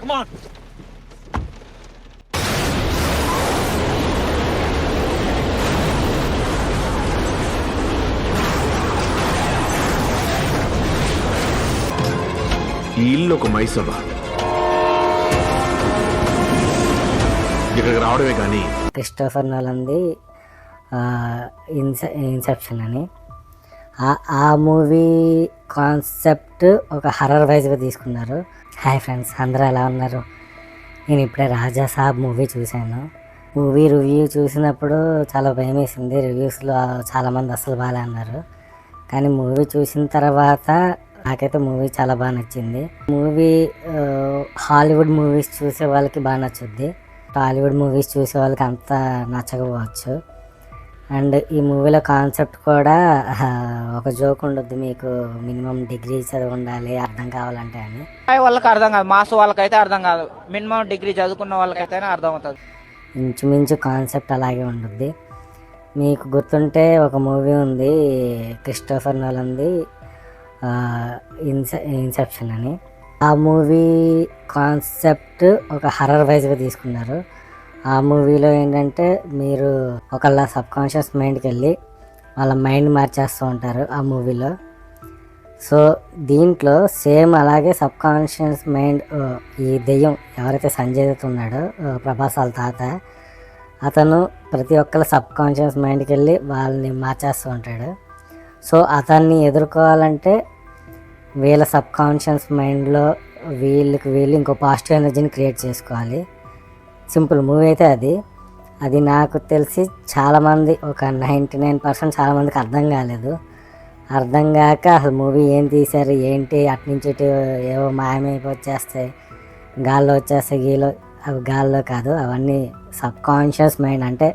ఈ ఇల్లు ఒక మైసభ. ఇక్కడికి రావడమే కానీ. క్రిస్టోఫర్ నోలన్ది ఇన్సెప్షన్ అని ఆ మూవీ కాన్సెప్ట్ ఒక హర్రర్ వైజ్గా తీసుకున్నారు. హాయ్ ఫ్రెండ్స్, అందరూ ఎలా ఉన్నారు? నేను ఇప్పుడే రాజా సాబ్ మూవీ చూశాను. మూవీ రివ్యూ చూసినప్పుడు చాలా భయం వేసింది. రివ్యూస్లో చాలామంది అసలు బాగా అన్నారు. కానీ మూవీ చూసిన తర్వాత నాకైతే మూవీ చాలా బాగా నచ్చింది. మూవీ హాలీవుడ్ మూవీస్ చూసే వాళ్ళకి బాగా నచ్చుద్ది, టాలీవుడ్ మూవీస్ చూసే వాళ్ళకి అంత నచ్చకపోవచ్చు. అండ్ ఈ మూవీలో కాన్సెప్ట్ కూడా ఒక జోక్ ఉండొద్దు, మీకు మినిమం డిగ్రీ చదివి ఉండాలి అర్థం కావాలంటే అని. వాళ్ళకి అర్థం కాదు, మాస్ వాళ్ళకైతే అర్థం కాదు, మినిమం డిగ్రీ చదువుకున్న వాళ్ళకైతే అర్థం అవుతుంది. ఇంచుమించు కాన్సెప్ట్ అలాగే ఉంటుంది. మీకు గుర్తుంటే ఒక మూవీ ఉంది క్రిస్టోఫర్ నోలన్ది ఇన్సెప్షన్ అని. ఆ మూవీ కాన్సెప్ట్ ఒక హర్రర్ వైజ్గా తీసుకున్నారు. ఆ మూవీలో ఏంటంటే మీరు ఒకళ్ళ సబ్కాన్షియస్ మైండ్కి వెళ్ళి వాళ్ళ మైండ్ మార్చేస్తూ ఉంటారు ఆ మూవీలో. సో దీంట్లో సేమ్ అలాగే సబ్కాన్షియస్ మైండ్ ఈ దెయ్యం ఎవరైతే సంజయ్ దత్ ఉన్నాడో ప్రభాస్ వాళ్ళ తాత, అతను ప్రతి ఒక్కళ్ళ సబ్కాన్షియస్ మైండ్కి వెళ్ళి వాళ్ళని మార్చేస్తూ ఉంటాడు. సో అతన్ని ఎదుర్కోవాలంటే వీళ్ళ సబ్కాన్షియస్ మైండ్లో వీళ్ళు ఇంకో పాజిటివ్ ఎనర్జీని క్రియేట్ చేసుకోవాలి. సింపుల్ మూవీ అయితే అది నాకు తెలిసి చాలామంది ఒక 99% చాలామందికి అర్థం కాలేదు. అర్థం కాక అసలు మూవీ ఏం తీశారు ఏంటి, అట్నుంచి ఇటు ఏవో మాయమైపోచ్చేస్తాయి, గాల్లో వచ్చేస్తాయి, అవి గాల్లో కాదు, అవన్నీ సబ్కాన్షియస్ మైండ్ అంటే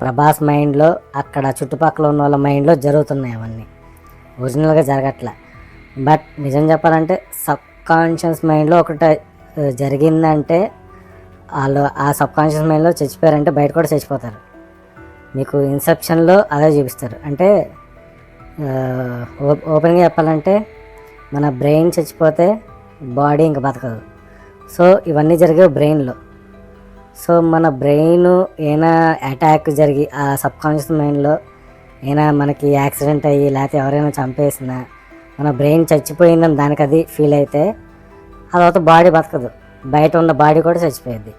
ప్రభాస్ మైండ్లో అక్కడ చుట్టుపక్కల ఉన్న వాళ్ళ మైండ్లో జరుగుతున్నాయి. అవన్నీ ఒరిజినల్గా జరగట్లే. బట్ నిజం చెప్పాలంటే సబ్కాన్షియస్ మైండ్లో ఒకటి జరిగిందంటే వాళ్ళు ఆ సబ్కాన్షియస్ మైండ్లో చచ్చిపోయారంటే బయట కూడా చచ్చిపోతారు. మీకు ఇన్సెప్షన్లో అదే చూపిస్తారు. అంటే ఓపెన్గా చెప్పాలంటే మన బ్రెయిన్ చచ్చిపోతే బాడీ ఇంక బతకదు. సో ఇవన్నీ జరిగేవి బ్రెయిన్లో. సో మన బ్రెయిన్ ఏమైనా అటాక్ జరిగి ఆ సబ్కాన్షియస్ మైండ్లో ఏమైనా మనకి యాక్సిడెంట్ అయ్యి లేకపోతే ఎవరైనా చంపేసినా మన బ్రెయిన్ చచ్చిపోయిందని దానికి అది ఫీల్ అయితే ఆ తర్వాత బాడీ బతకదు, బయట ఉన్న బాడీ కూడా చచ్చిపోయింది.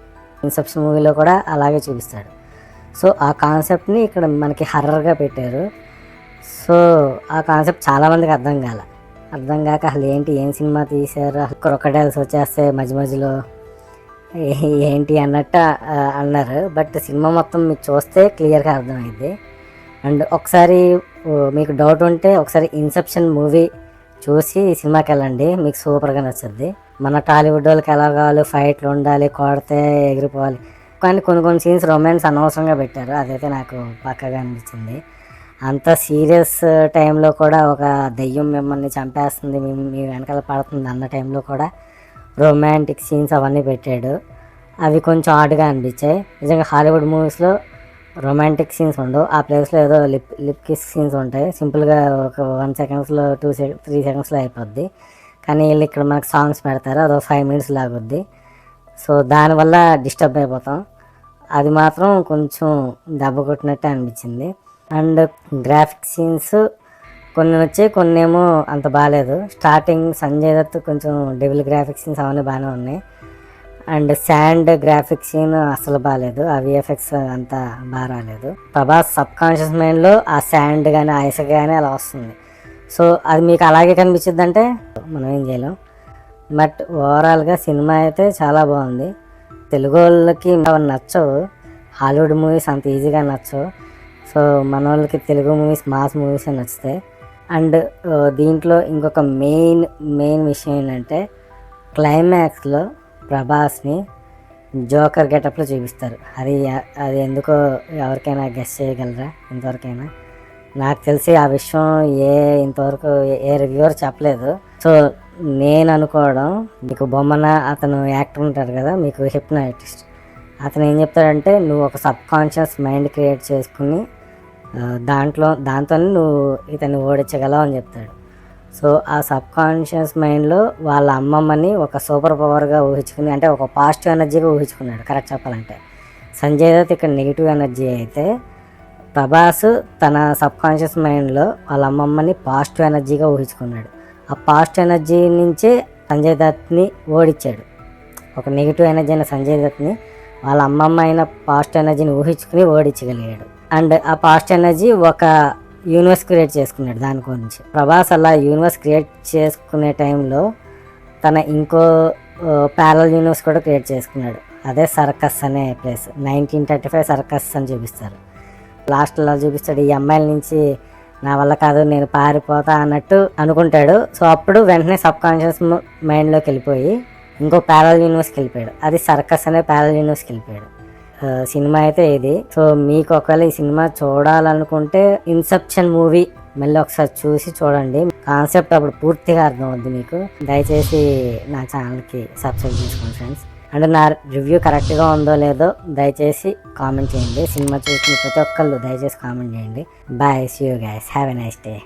ఇన్సెప్షన్ మూవీలో కూడా అలాగే చూపిస్తాడు. సో ఆ కాన్సెప్ట్ని ఇక్కడ మనకి హర్రర్గా పెట్టారు. సో ఆ కాన్సెప్ట్ చాలామందికి అర్థం కాక అసలు ఏం సినిమా తీశారు, అసలు క్రొకడైల్స్ వచ్చేస్తే మధ్య మధ్యలో ఏంటి అన్నట్టు అన్నారు. బట్ సినిమా మొత్తం మీకు చూస్తే క్లియర్గా అర్థమైంది. అండ్ ఒకసారి మీకు డౌట్ ఉంటే ఒకసారి ఇన్సెప్షన్ మూవీ చూసి సినిమాకి వెళ్ళండి, మీకు సూపర్గా నచ్చుద్ది. మన టాలీవుడ్ వాళ్ళకి ఎలా కావాలి, ఫైట్లు ఉండాలి, కొడితే ఎగిరిపోవాలి, కానీ కొన్ని సీన్స్ రొమాన్స్ అనవసరంగా పెట్టారు. అదైతే నాకు పక్కగా అనిపించింది. అంత సీరియస్ టైంలో కూడా ఒక దెయ్యం మిమ్మల్ని చంపేస్తుంది, మీ వెనకాల పడుతుంది అన్న టైంలో కూడా రొమాంటిక్ సీన్స్ అవన్నీ పెట్టాడు. అవి కొంచెం ఆడుగా అనిపించాయి. నిజంగా హాలీవుడ్ మూవీస్లో రొమాంటిక్ సీన్స్ ఉండవు, ఆ ప్లేస్లో ఏదో లిప్ కిస్ సీన్స్ ఉంటాయి. సింపుల్గా ఒక 1 సెకండ్స్లో 3 సెకండ్స్లో అయిపోద్ది. కానీ వీళ్ళు ఇక్కడ మనకు సాంగ్స్ పెడతారు, అదో 5 minutes లాగుద్ది. సో దానివల్ల డిస్టర్బ్ అయిపోతాం. అది మాత్రం కొంచెం దెబ్బ కొట్టినట్టే అనిపించింది. అండ్ గ్రాఫిక్ సీన్స్ కొన్ని వచ్చాయి, కొన్ని ఏమో అంత బాగాలేదు. స్టార్టింగ్ సంజయ్ దత్ కొంచెం డెవిల్ గ్రాఫిక్ సీన్స్ అవన్నీ బాగానే ఉన్నాయి. అండ్ శాండ్ గ్రాఫిక్ సీన్ అసలు బాగాలేదు, ఆ విఎఫ్ఎక్స్ అంతా బాగా రాలేదు. ప్రభాస్ సబ్కాన్షియస్ మైండ్లో ఆ శాండ్ కానీ ఆ ఇసుక కానీ అలా వస్తుంది. సో అది మీకు అలాగే కనిపించింది అంటే మనం ఏం చేయలేం. బట్ ఓవరాల్గా సినిమా అయితే చాలా బాగుంది. తెలుగు వాళ్ళకి నచ్చవు, హాలీవుడ్ మూవీస్ అంత ఈజీగా నచ్చవు. సో మన వాళ్ళకి తెలుగు మూవీస్, మాస్ మూవీస్ నచ్చుతాయి. అండ్ దీంట్లో ఇంకొక మెయిన్ విషయం ఏంటంటే క్లైమాక్స్లో ప్రభాస్ని జోకర్ గెటప్లో చూపిస్తారు. అది ఎందుకో ఎవరికైనా గెస్ చేయగలరా? ఇంతవరకైనా నాకు తెలిసి ఆ విషయం ఇంతవరకు ఏ రివ్యూవర్ చెప్పలేదు. సో నేను అనుకోవడం, మీకు బొమ్మన అతను యాక్టర్ ఉంటాడు కదా, మీకు హిప్నాటిస్ట్, అతను ఏం చెప్తాడంటే నువ్వు ఒక సబ్కాన్షియస్ మైండ్ క్రియేట్ చేసుకుని దాంతో నువ్వు ఇతన్ని ఓడించగలవు అని చెప్తాడు. సో ఆ సబ్ కాన్షియస్ మైండ్లో వాళ్ళ అమ్మమ్మని ఒక సూపర్ పవర్గా ఊహించుకుని, అంటే ఒక పాజిటివ్ ఎనర్జీగా ఊహించుకున్నాడు కరెక్ట్ చెప్పాలంటే. సంజయ్ దత్ ఇక్కడ నెగిటివ్ ఎనర్జీ అయితే, ప్రభాస్ తన సబ్ కాన్షియస్ మైండ్లో వాళ్ళ అమ్మమ్మని పాజిటివ్ ఎనర్జీగా ఊహించుకున్నాడు. ఆ పాజిటివ్ ఎనర్జీ నుంచే సంజయ్ దత్ని ఓడించాడు. ఒక నెగిటివ్ ఎనర్జీ అయిన సంజయ్ దత్ని వాళ్ళ అమ్మమ్మ అయిన పాజిటివ్ ఎనర్జీని ఊహించుకుని ఓడించగలిగాడు. అండ్ ఆ పాజిటివ్ ఎనర్జీ ఒక యూనివర్స్ క్రియేట్ చేసుకున్నాడు దాని గురించి. ప్రభాస్ అలా యూనివర్స్ క్రియేట్ చేసుకునే టైంలో తన ఇంకో ప్యారల్ యూనివర్స్ కూడా క్రియేట్ చేసుకున్నాడు. అదే సర్కస్ అనే ప్లేస్. 1935 సర్కస్ అని చూపిస్తారు. లాస్ట్లో చూపిస్తాడు, ఈ అమ్మాయిల నుంచి నా వల్ల కాదు నేను పారిపోతా అన్నట్టు అనుకుంటాడు. సో అప్పుడు వెంటనే సబ్ కాన్షియస్ మైండ్లోకి వెళ్ళిపోయి ఇంకో ప్యారల్ యూనివర్స్కి వెళ్ళిపోయాడు. అది సర్కస్ అనే ప్యారల్ యూనివర్స్కి వెళ్ళిపోయాడు. సినిమా అయితే ఇది. సో మీకు ఒకవేళ ఈ సినిమా చూడాలనుకుంటే ఇన్సెప్షన్ మూవీ మళ్ళీ ఒకసారి చూసి చూడండి. కాన్సెప్ట్ అప్పుడు పూర్తిగా అర్థం అవుద్ది మీకు. దయచేసి నా ఛానల్కి సబ్స్క్రైబ్ చేసుకోండి ఫ్రెండ్స్. అండ్ నా రివ్యూ కరెక్ట్గా ఉందో లేదో దయచేసి కామెంట్ చేయండి. సినిమా చూసిన ప్రతి ఒక్కళ్ళు దయచేసి కామెంట్ చేయండి. Bye, see you guys, have a nice day.